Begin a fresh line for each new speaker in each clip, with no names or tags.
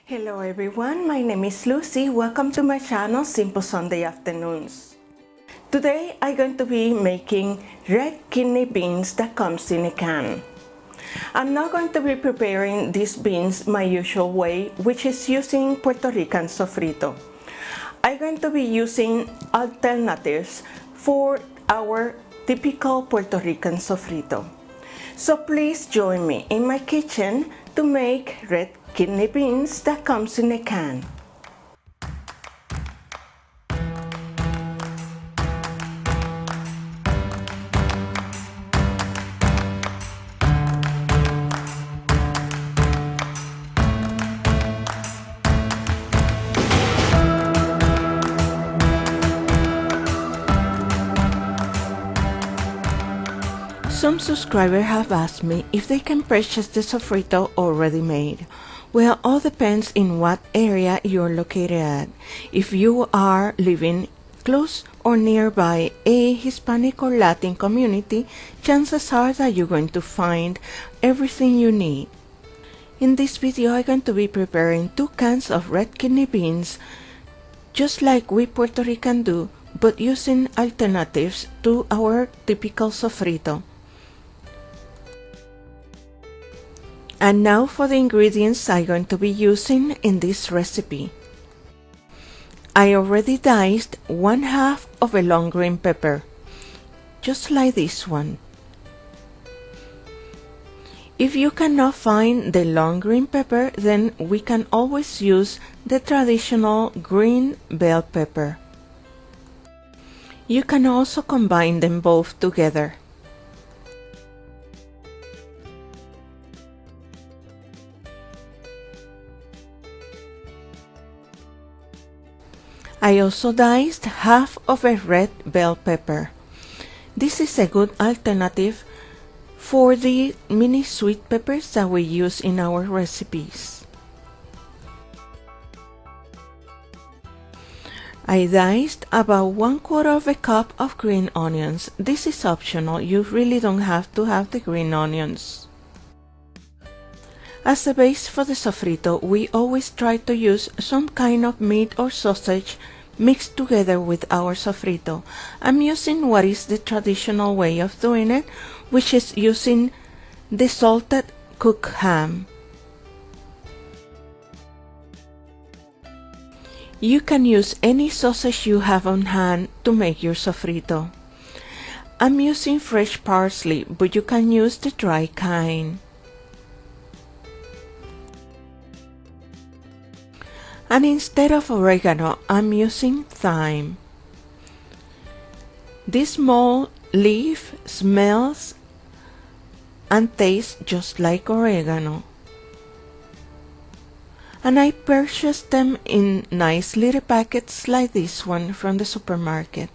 Hello everyone, my name is Lucy. Welcome to my channel Simple Sunday Afternoons. Today I'm going to be making red kidney beans that comes in a can. I'm not going to be preparing these beans my usual way, which is using Puerto Rican sofrito. I'm going to be using alternatives for our typical Puerto Rican sofrito. So please join me in my kitchen to make red kidney beans that comes in a can. Some subscribers have asked me if they can purchase the sofrito already made. Well, all depends in what area you're located at. If you are living close or nearby a Hispanic or Latin community, chances are that you're going to find everything you need. In this video, I'm going to be preparing 2 cans of red kidney beans, just like we Puerto Rican do, but using alternatives to our typical sofrito. And now for the ingredients I'm going to be using in this recipe. I already diced 1/2 of a long green pepper, just like this one. If you cannot find the long green pepper, then we can always use the traditional green bell pepper. You can also combine them both together. I also diced 1/2 of a red bell pepper. This is a good alternative for the mini sweet peppers that we use in our recipes. I diced about 1/4 of a cup of green onions. This is optional, you really don't have to have the green onions. As a base for the sofrito, we always try to use some kind of meat or sausage mixed together with our sofrito. I'm using what is the traditional way of doing it, which is using the salted cooked ham. You can use any sausage you have on hand to make your sofrito. I'm using fresh parsley, but you can use the dry kind. And instead of oregano, I'm using thyme. This small leaf smells and tastes just like oregano. And I purchased them in nice little packets like this one from the supermarket.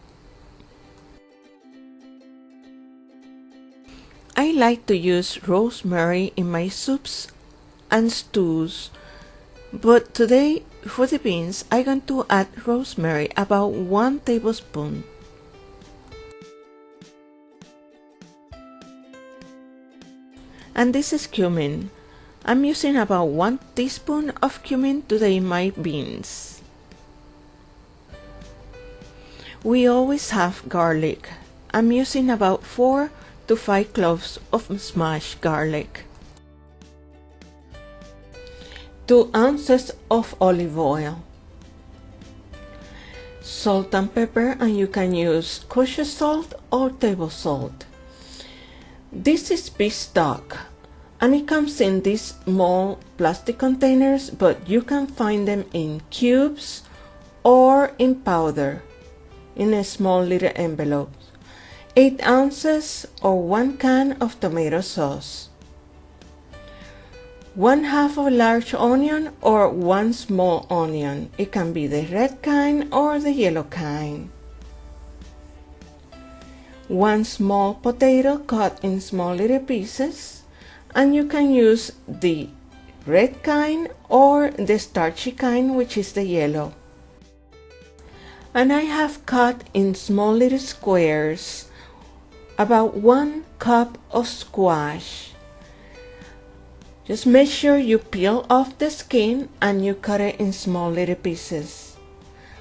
I like to use rosemary in my soups and stews, but today for the beans I'm going to add rosemary, about 1 tablespoon. And this is cumin. I'm using about 1 teaspoon of cumin today in my beans. We always have garlic. I'm using about 4 to 5 cloves of smashed garlic. 2 ounces of olive oil, salt and pepper, and you can use kosher salt or table salt. This is beef stock, and it comes in these small plastic containers, but you can find them in cubes or in powder in a small little envelope. 8 ounces or 1 can of tomato sauce. 1/2 of a large onion or 1 small onion. It can be the red kind or the yellow kind. 1 small potato cut in small little pieces, and you can use the red kind or the starchy kind, which is the yellow. And I have cut in small little squares about 1 cup of squash. Just make sure you peel off the skin and you cut it in small little pieces.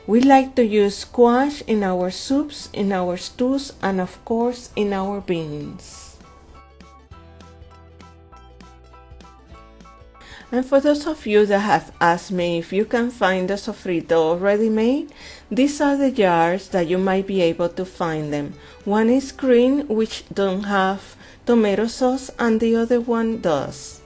We like to use squash in our soups, in our stews, and of course in our beans. And for those of you that have asked me if you can find the sofrito already made, these are the jars that you might be able to find them. One is green, which don't have tomato sauce, and the other one does.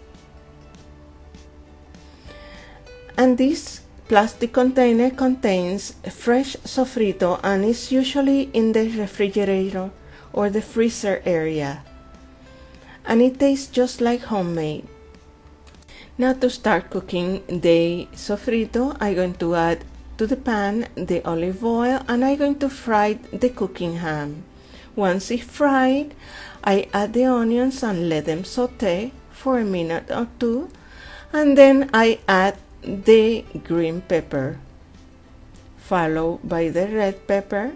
And this plastic container contains fresh sofrito and is usually in the refrigerator or the freezer area. And it tastes just like homemade. Now to start cooking the sofrito, I'm going to add to the pan the olive oil and I'm going to fry the cooking ham. Once it's fried, I add the onions and let them saute for a minute or two, and then I add the green pepper, followed by the red pepper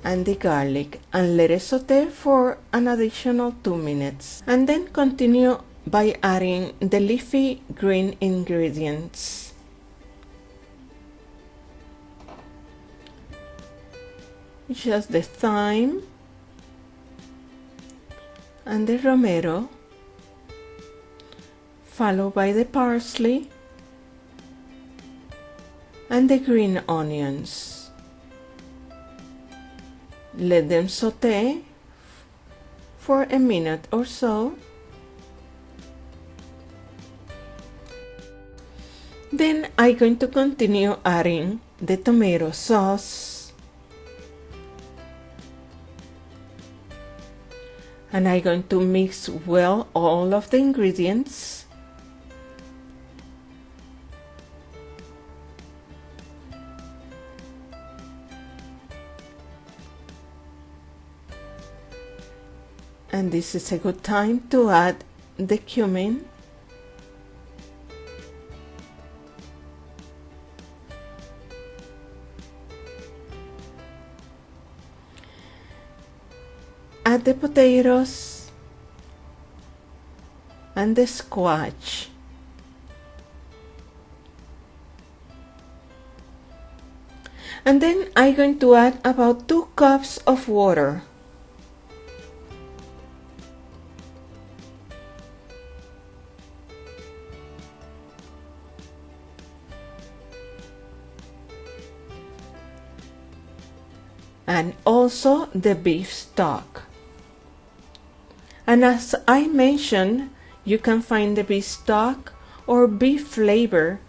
and the garlic, and let it saute for an additional 2 minutes, and then continue by adding the leafy green ingredients. Just the thyme and the romero, followed by the parsley and the green onions. Let them saute for a minute or so. Then I'm going to continue adding the tomato sauce, and I'm going to mix well all of the ingredients. And this is a good time to add the cumin. Add the potatoes and the squash. And then I'm going to add about 2 cups of water. And also the beef stock. And as I mentioned, you can find the beef stock or beef flavor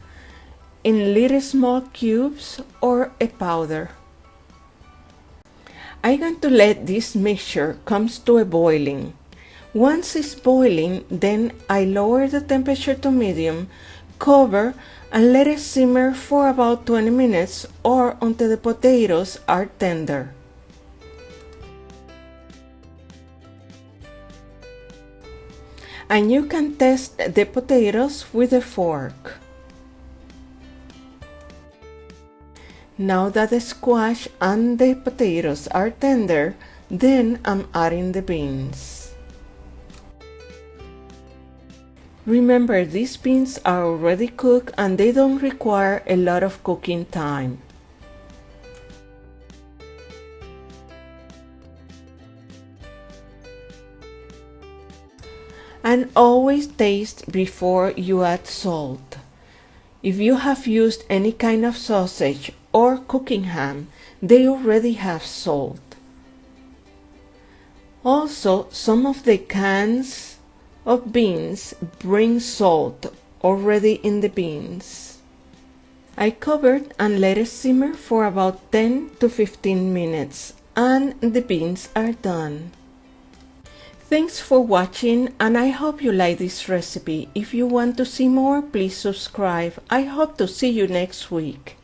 in little small cubes or a powder. I'm going to let this mixture comes to a boiling. Once it's boiling, then I lower the temperature to medium, cover, and let it simmer for about 20 minutes or until the potatoes are tender. And you can test the potatoes with a fork. Now that the squash and the potatoes are tender, then I'm adding the beans. Remember, these beans are already cooked and they don't require a lot of cooking time. And always taste before you add salt. If you have used any kind of sausage or cooking ham, they already have salt. Also, some of the cans of beans bring salt already in the beans. I covered and let it simmer for about 10 to 15 minutes and the beans are done. Thanks for watching and I hope you like this recipe. If you want to see more, please subscribe. I hope to see you next week.